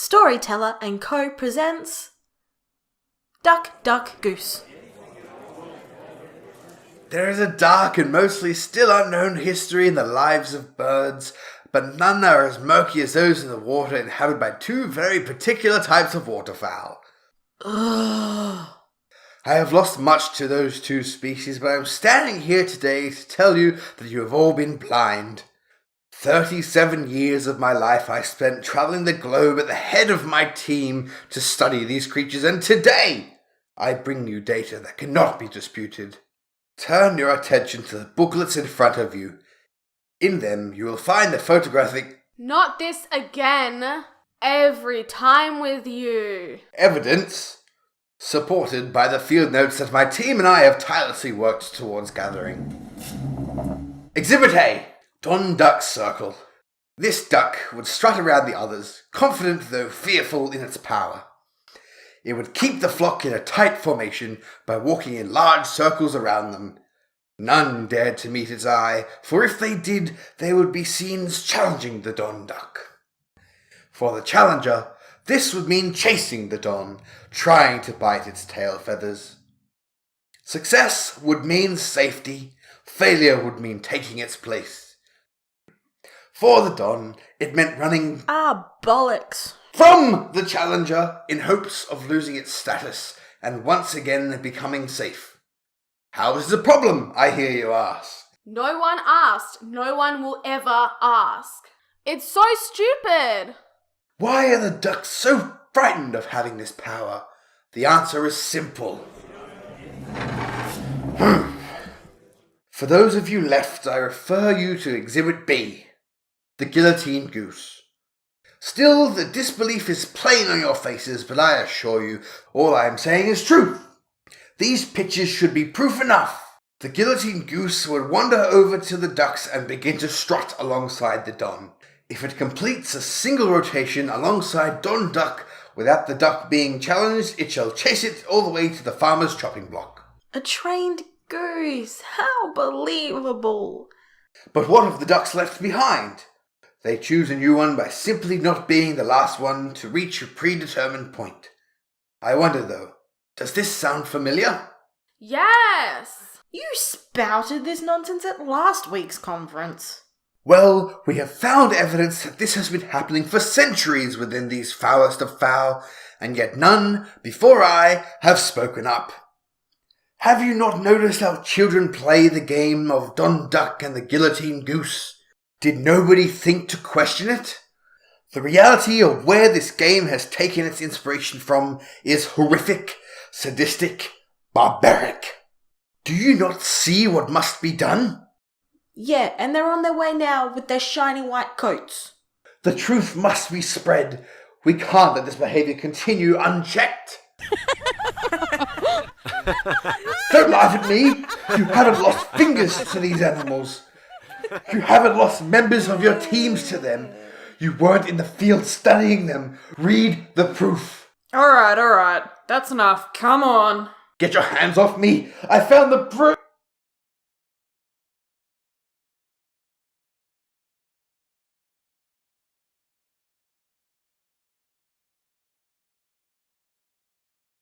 Storyteller and Co. presents Duck, Duck, Goose. There is a dark and mostly still unknown history in the lives of birds, but none are as murky as those in the water inhabited by two very particular types of waterfowl. Ugh. I have lost much to those two species, but I am standing here today to tell you that you have all been blind. 37 years of my life I spent traveling the globe at the head of my team to study these creatures, and today I bring you data that cannot be disputed. Turn your attention to the booklets in front of you. In them you will find the photographic Not this again. Every time with you. evidence supported by the field notes that my team and I have tirelessly worked towards gathering. Exhibit A. Don Duck's Circle. This duck would strut around the others, confident though fearful in its power. It would keep the flock in a tight formation by walking in large circles around them. None dared to meet its eye, for if they did, there would be scenes challenging the Don Duck. For the challenger, this would mean chasing the Don, trying to bite its tail feathers. Success would mean safety, failure would mean taking its place. For the Don, it meant running Bollocks. from the challenger in hopes of losing its status and once again becoming safe. How is the problem, I hear you ask? No one asked. No one will ever ask. It's so stupid. Why are the ducks so frightened of having this power? The answer is simple. For those of you left, I refer you to Exhibit B, the guillotine goose. Still, the disbelief is plain on your faces, but I assure you, all I am saying is truth. These pictures should be proof enough. The guillotine goose would wander over to the ducks and begin to strut alongside the Don. If it completes a single rotation alongside Don Duck without the duck being challenged, it shall chase it all the way to the farmer's chopping block. A trained goose. How believable. But what of the ducks left behind? They choose a new one by simply not being the last one to reach a predetermined point. I wonder though, does this sound familiar? Yes. You spouted this nonsense at last week's conference. Well, we have found evidence that this has been happening for centuries within these foulest of fowl, and yet none, before I, have spoken up. Have you not noticed how children play the game of Don Duck and the guillotine goose? Did nobody think to question it? The reality of where this game has taken its inspiration from is horrific, sadistic, barbaric. Do you not see what must be done? Yeah, and they're on their way now with their shiny white coats. The truth must be spread. We can't let this behavior continue unchecked. Don't laugh at me. You haven't lost fingers to these animals. You haven't lost members of your teams to them. You weren't in the field studying them. Read the proof. All right. That's enough. Come on. Get your hands off me. I found the proof.